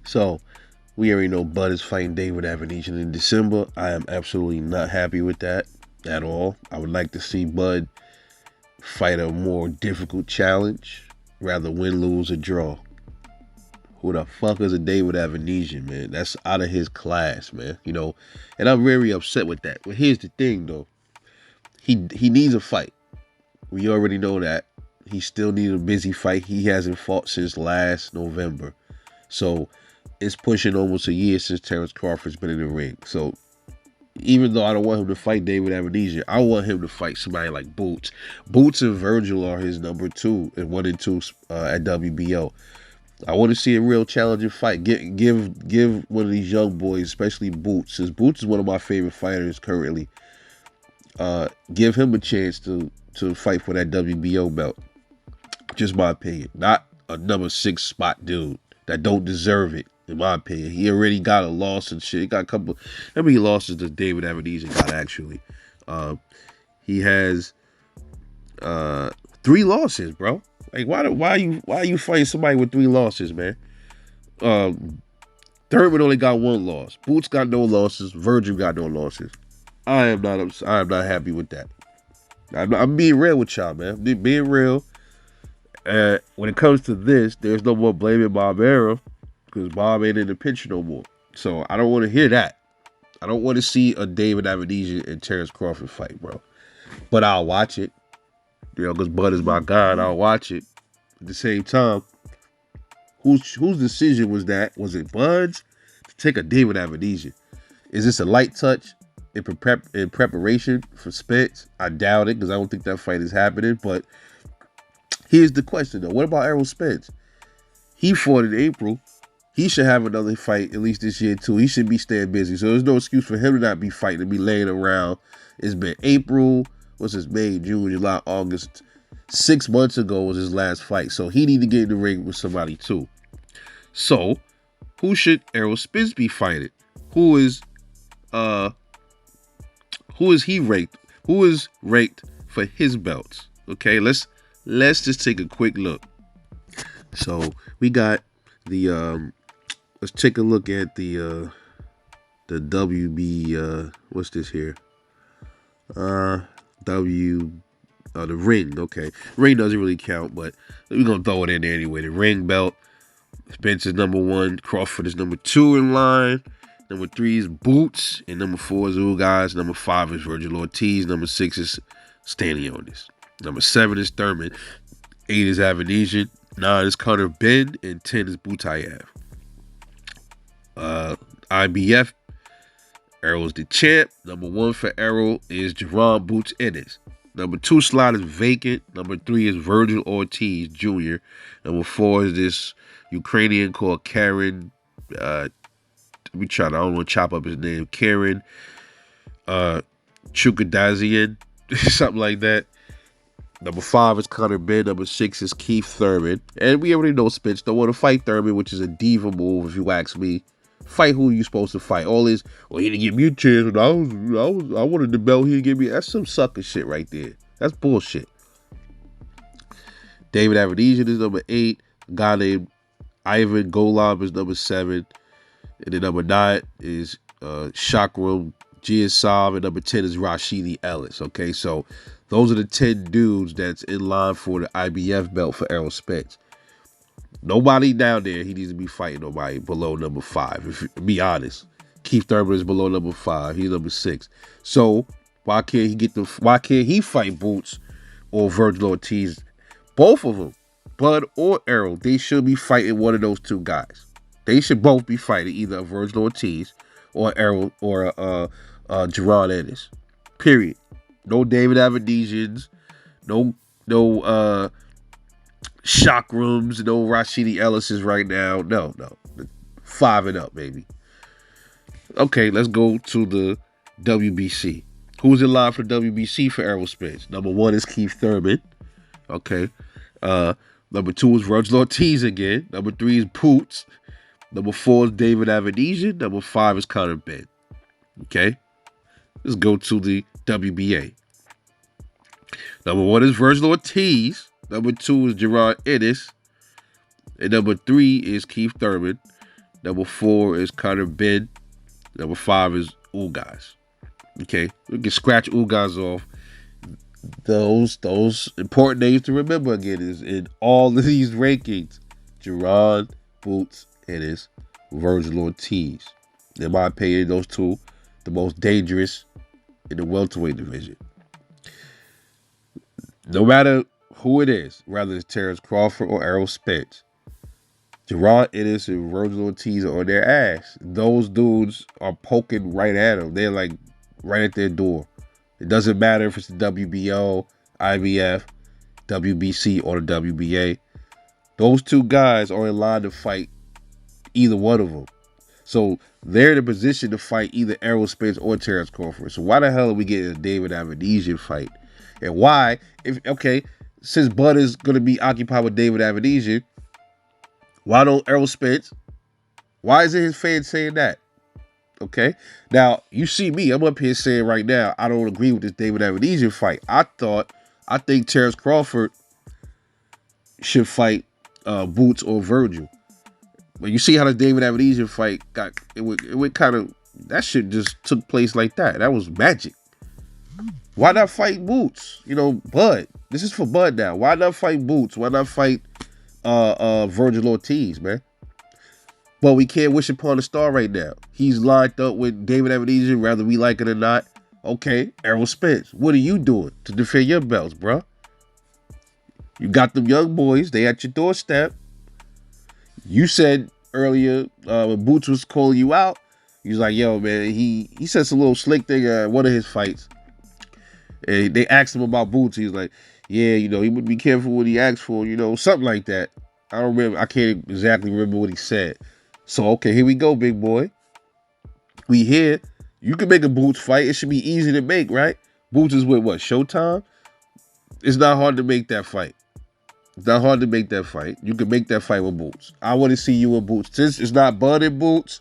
So we already know Bud is fighting David Avenesian in December. I am absolutely not happy with that at all. I would like to see Bud fight a more difficult challenge, rather win, lose, or draw. Who the fuck is a David Avenesian, man? That's out of his class, man. And I'm very upset with that. But here's the thing, though. He needs a fight. We already know that. He still needs a busy fight. He hasn't fought since last November. So it's pushing almost a year since Terrence Crawford's been in the ring. So even though I don't want him to fight David Avenesian, I want him to fight somebody like Boots. Boots and Vergil are his number two and 1 and 2 at WBO. I want to see a real challenging fight. Give one of these young boys, especially Boots, since Boots is one of my favorite fighters currently. Give him a chance to fight for that WBO belt. Just my opinion. Not a number 6 spot dude that don't deserve it, in my opinion. He already got a loss and shit. He got a couple. How many losses does David Avenesian got actually? He has 3 losses, bro. Like why are you fighting somebody with 3 losses, man? Thurman only got 1 loss. Boots got no losses. Vergil got no losses. I am not happy with that. I'm being real with y'all, man. I'm being real. When it comes to this, there's no more blaming Bob Arum because Bob ain't in the picture no more. So I don't want to hear that. I don't want to see a David Avenesian and Terrence Crawford fight, bro. But I'll watch it. Because Bud is my guy, and I'll watch it. At the same time, whose decision was that? Was it Bud's to take a David Avenesian? Is this a light touch in preparation for Spence? I doubt it because I don't think that fight is happening. But here's the question, though. What about Errol Spence? He fought in April. He should have another fight at least this year, too. He should be staying busy. So there's no excuse for him to not be fighting, to be laying around. It's been April. What's his May, June, July, August. 6 months ago was his last fight. So he need to get in the ring with somebody too. So who should Errol Spence be fighting? Who is he ranked? Who is ranked for his belts? Okay, let's just take a quick look. So we got the let's take a look at the WB what's this here? The ring. Okay, ring doesn't really count, but we're gonna throw it in there anyway. The ring belt. Spence is number 1. Crawford is number 2 in line. Number 3 is Boots, and number 4 is Guys. Number 5 is Vergil Ortiz. Number 6 is Stanionis. Number 7 is Thurman. 8 is Avenesian. 9 is Connor Ben, and 10 is Butayev. IBF. Errol is the champ. Number 1 for Errol is Jaron Boots Ennis. Number 2 slot is vacant. Number 3 is Vergil Ortiz Jr. Number 4 is this Ukrainian called Karen. I don't want to chop up his name. Karen Chukadazian, something like that. Number 5 is Connor Ben. Number 6 is Keith Thurman. And we already know Spence don't want to fight Thurman, which is a diva move if you ask me. Fight who you supposed to fight. All this, well, he didn't give me a chance. I wanted the belt. He didn't give me. That's some sucker shit right there. That's bullshit. David Avenesian is number 8. A guy named Ivan Golub is number 7. And then number 9 is Shakram Giasav. And number 10 is Rashidi Ellis. Okay, so those are the 10 dudes that's in line for the IBF belt for Errol Spence. Nobody down there, he needs to be fighting nobody below number 5. If be honest, Keith Thurman is below number 5. He's number 6. So why can't he fight Boots or Vergil Ortiz? Both of them, Bud or Errol, they should be fighting one of those 2 guys. They should both be fighting either Vergil Ortiz or Errol or Jaron Ennis. Period. No David Avenesians. No shock rooms, no Rashidi Ellis's right now. No. 5 and up, baby. Okay, let's go to the WBC. Who's in line for WBC for Errol Spence? Number 1 is Keith Thurman. Okay. Number 2 is Vergil Ortiz again. Number 3 is Boots. Number 4 is David Avenesian. Number 5 is Connor Ben. Okay. Let's go to the WBA. Number 1 is Vergil Ortiz. Number 2 is Jaron Ennis. And number 3 is Keith Thurman. Number 4 is Connor Ben. Number 5 is Ugas. Okay, we can scratch Ugas off. Those important names to remember again is in all of these rankings: Jaron, Boots, Ennis, Vergil Ortiz. In my opinion, those two, the most dangerous in the welterweight division. No matter who it is, whether it's Terrence Crawford or Errol Spence, Jaron Ennis and Vergil Ortiz are on their ass. Those dudes are poking right at them. They're like right at their door. It doesn't matter if it's the WBO, IBF, WBC, or the WBA. Those two guys are in line to fight either one of them. So they're in a position to fight either Errol Spence or Terrence Crawford. So why the hell are we getting a David Avenesian fight? And why, since Bud is going to be occupied with David Avenesian, why don't Errol Spence? Why isn't his fans saying that? Okay. Now, you see me. I'm up here saying right now, I don't agree with this David Avenesian fight. I think Terrence Crawford should fight Boots or Vergil. But you see how the David Avenesian fight it went kind of, that shit just took place like that. That was magic. Why not fight Boots? Bud. This is for Bud now. Why not fight Boots? Why not fight Vergil Ortiz, man? But we can't wish upon a star right now. He's lined up with David Avenesian, whether we like it or not. Okay, Errol Spence, what are you doing to defend your belts, bro? You got them young boys. They at your doorstep. You said earlier when Boots was calling you out, he was like, yo, man, he said some little slick thing at one of his fights. And they asked him about Boots. He was like, yeah, he would be careful what he asked for, something like that. I don't remember. I can't exactly remember what he said. So, okay, here we go, big boy. We here. You can make a Boots fight. It should be easy to make, right? Boots is with what, Showtime? It's not hard to make that fight. It's not hard to make that fight. You can make that fight with Boots. I want to see you in Boots. Since it's not Bud in Boots,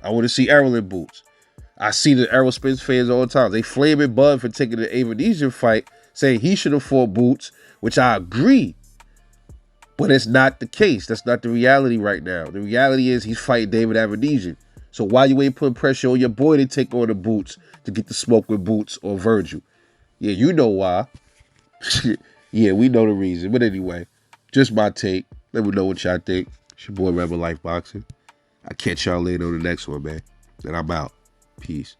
I want to see Errol in Boots. I see the Errol Spence fans all the time. They flaming Bud for taking the Avenesian fight, saying he should have fought Boots, which I agree. But it's not the case. That's not the reality right now. The reality is he's fighting David Avenesian. So why you ain't putting pressure on your boy to take on the Boots to get the smoke with Boots or Vergil? Yeah, you know why. Yeah, we know the reason. But anyway, just my take. Let me know what y'all think. It's your boy Rebel Life Boxing. I'll catch y'all later on the next one, man. And I'm out. Peace.